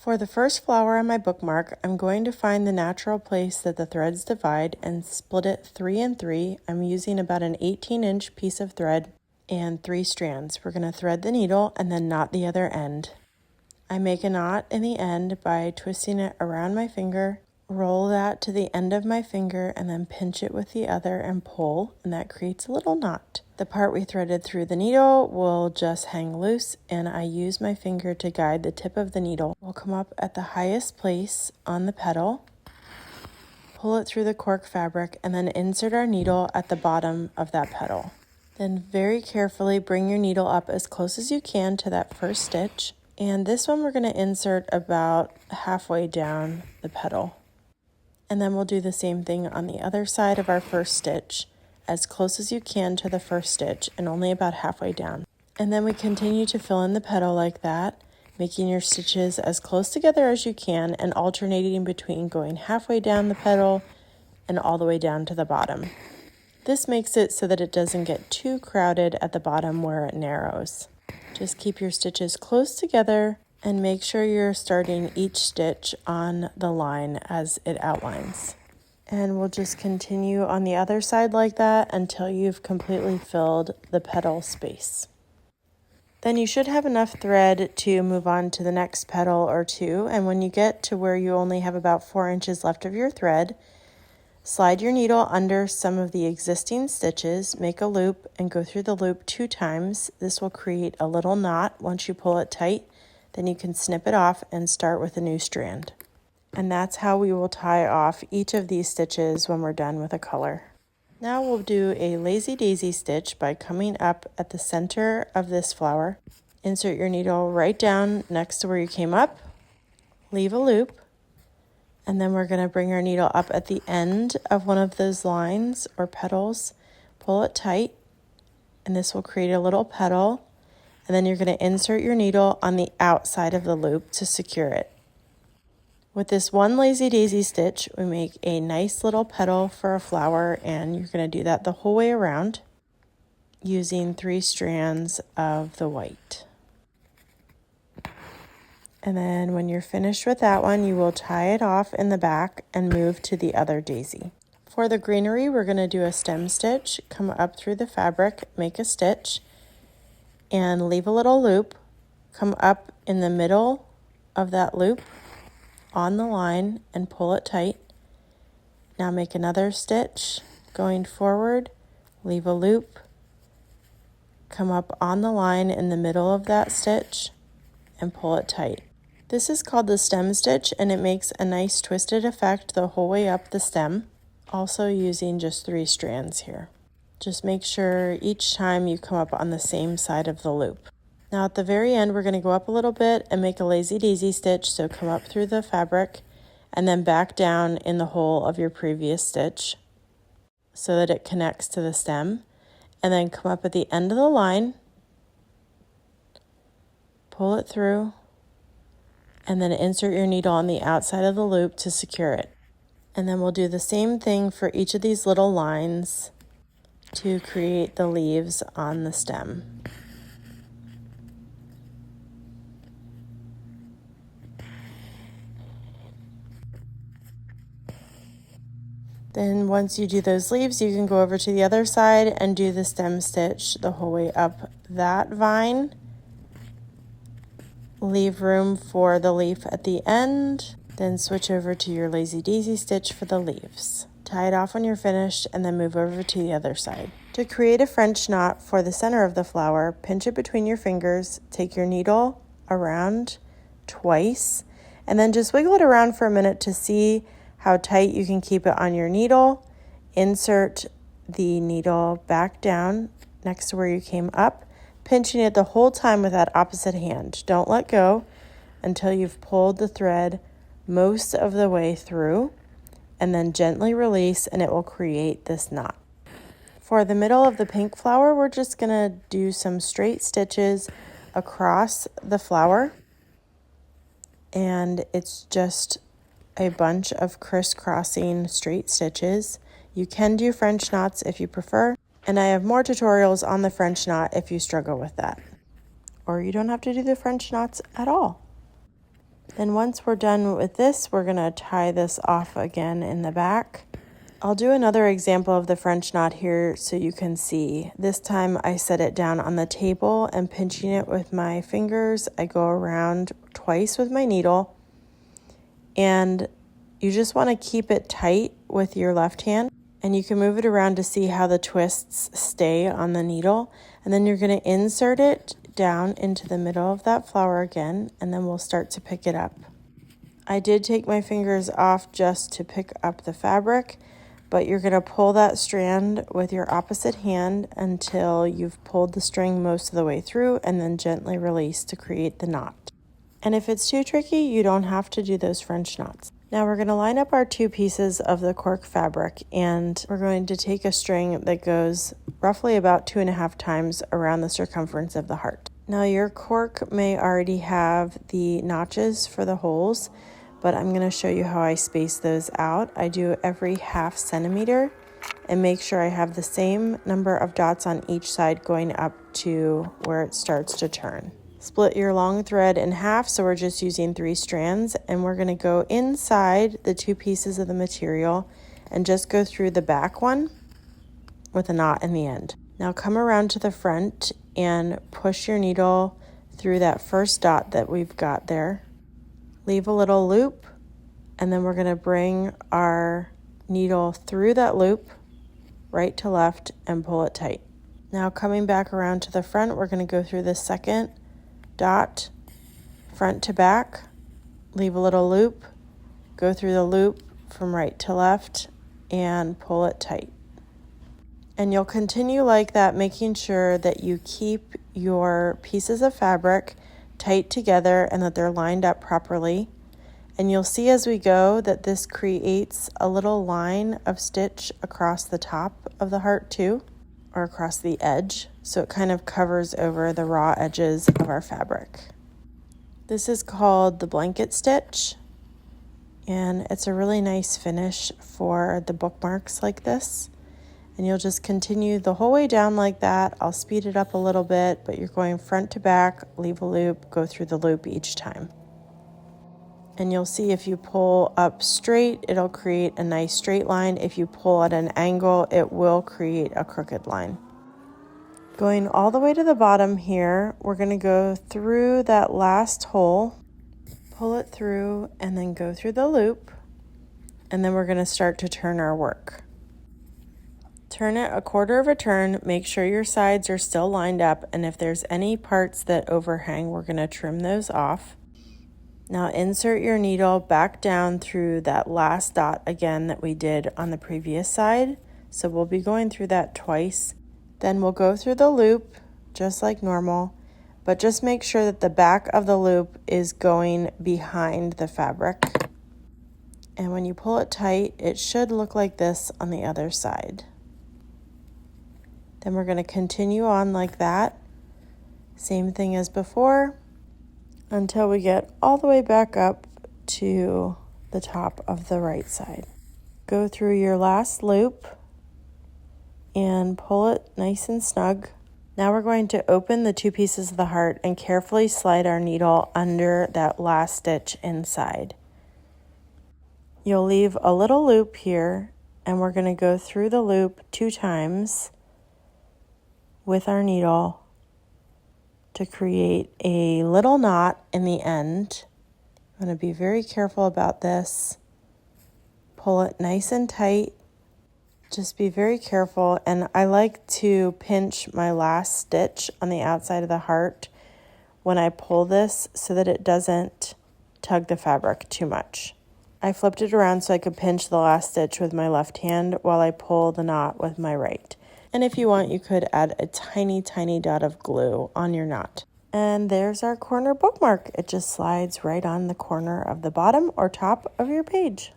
For the first flower on my bookmark, I'm going to find the natural place that the threads divide and split it 3 and 3. I'm using about an 18-inch piece of thread and 3 strands. We're going to thread the needle and then knot the other end. I make a knot in the end by twisting it around my finger, roll that to the end of my finger, and then pinch it with the other and pull, and that creates a little knot. The part we threaded through the needle will just hang loose, and I use my finger to guide the tip of the needle. We'll come up at the highest place on the petal, pull it through the cork fabric, and then insert our needle at the bottom of that petal. Then very carefully bring your needle up as close as you can to that first stitch. And this one we're going to insert about halfway down the petal. And then we'll do the same thing on the other side of our first stitch, as close as you can to the first stitch and only about halfway down. And then we continue to fill in the petal like that, making your stitches as close together as you can and alternating between going halfway down the petal and all the way down to the bottom. This makes it so that it doesn't get too crowded at the bottom where it narrows. Just keep your stitches close together and make sure you're starting each stitch on the line as it outlines. And we'll just continue on the other side like that until you've completely filled the petal space. Then you should have enough thread to move on to the next petal or two, and when you get to where you only have about 4 inches left of your thread, slide your needle under some of the existing stitches, make a loop, and go through the loop 2 times. This will create a little knot. Once you pull it tight, then you can snip it off and start with a new strand. And that's how we will tie off each of these stitches when we're done with a color. Now we'll do a lazy daisy stitch by coming up at the center of this flower. Insert your needle right down next to where you came up, leave a loop, and then we're going to bring our needle up at the end of one of those lines or petals, pull it tight, and this will create a little petal. And then you're going to insert your needle on the outside of the loop to secure it. With this one lazy daisy stitch, we make a nice little petal for a flower, and you're going to do that the whole way around using 3 strands of the white. And then when you're finished with that one, you will tie it off in the back and move to the other daisy. For the greenery, we're going to do a stem stitch, come up through the fabric, make a stitch, and leave a little loop, come up in the middle of that loop on the line and pull it tight. Now make another stitch, going forward, leave a loop, come up on the line in the middle of that stitch, and pull it tight. This is called the stem stitch, and it makes a nice twisted effect the whole way up the stem, also using just 3 strands here. Just make sure each time you come up on the same side of the loop. Now at the very end, we're going to go up a little bit and make a lazy daisy stitch, so come up through the fabric and then back down in the hole of your previous stitch so that it connects to the stem, and then come up at the end of the line, pull it through, and then insert your needle on the outside of the loop to secure it. And then we'll do the same thing for each of these little lines to create the leaves on the stem. Then once you do those leaves, you can go over to the other side and do the stem stitch the whole way up that vine. Leave room for the leaf at the end, then switch over to your lazy daisy stitch for the leaves. Tie it off when you're finished and then move over to the other side. To create a French knot for the center of the flower, pinch it between your fingers, take your needle around twice, and then just wiggle it around for a minute to see how tight you can keep it on your needle. Insert the needle back down next to where you came up, pinching it the whole time with that opposite hand. Don't let go until you've pulled the thread most of the way through, and then gently release, and it will create this knot. For the middle of the pink flower, we're just going to do some straight stitches across the flower, and it's just a bunch of crisscrossing straight stitches. You can do French knots if you prefer, and I have more tutorials on the French knot if you struggle with that. Or you don't have to do the French knots at all. Then once we're done with this, we're going to tie this off again in the back. I'll do another example of the French knot here so you can see. This time I set it down on the table and pinching it with my fingers, I go around twice with my needle, and you just want to keep it tight with your left hand, and you can move it around to see how the twists stay on the needle, and then you're going to insert it down into the middle of that flower again, and then we'll start to pick it up. I did take my fingers off just to pick up the fabric, but you're going to pull that strand with your opposite hand until you've pulled the string most of the way through, and then gently release to create the knot. And if it's too tricky, you don't have to do those French knots. Now we're going to line up our two pieces of the cork fabric, and we're going to take a string that goes roughly about 2.5 times around the circumference of the heart. Now your cork may already have the notches for the holes, but I'm going to show you how I space those out. I do every 1/2 centimeter and make sure I have the same number of dots on each side going up to where it starts to turn. Split your long thread in half, so we're just using 3 strands, and we're going to go inside the 2 pieces of the material and just go through the back one with a knot in the end. Now come around to the front and push your needle through that first dot that we've got there. Leave a little loop, and then we're going to bring our needle through that loop right to left and pull it tight. Now coming back around to the front, we're going to go through the second dot front to back, leave a little loop, go through the loop from right to left, and pull it tight. And you'll continue like that, making sure that you keep your pieces of fabric tight together and that they're lined up properly. And you'll see as we go that this creates a little line of stitch across the top of the heart too, or across the edge, so it kind of covers over the raw edges of our fabric. This is called the blanket stitch, and it's a really nice finish for the bookmarks like this. And you'll just continue the whole way down like that. I'll speed it up a little bit, but you're going front to back, leave a loop, go through the loop each time. And you'll see if you pull up straight, it'll create a nice straight line. If you pull at an angle, it will create a crooked line. Going all the way to the bottom here, we're going to go through that last hole, pull it through, and then go through the loop. And then we're going to start to turn our work. Turn it 1/4 of a turn, make sure your sides are still lined up, and if there's any parts that overhang, we're going to trim those off. Now insert your needle back down through that last dot again that we did on the previous side. So we'll be going through that twice. Then we'll go through the loop just like normal, but just make sure that the back of the loop is going behind the fabric. And when you pull it tight, it should look like this on the other side. Then we're going to continue on like that, same thing as before, until we get all the way back up to the top of the right side. Go through your last loop and pull it nice and snug. Now we're going to open the 2 pieces of the heart and carefully slide our needle under that last stitch inside. You'll leave a little loop here, and we're going to go through the loop 2 times with our needle to create a little knot in the end. I'm going to be very careful about this. Pull it nice and tight. Just be very careful, and I like to pinch my last stitch on the outside of the heart when I pull this so that it doesn't tug the fabric too much. I flipped it around so I could pinch the last stitch with my left hand while I pull the knot with my right. And if you want, you could add a tiny, tiny dot of glue on your knot. And there's our corner bookmark. It just slides right on the corner of the bottom or top of your page.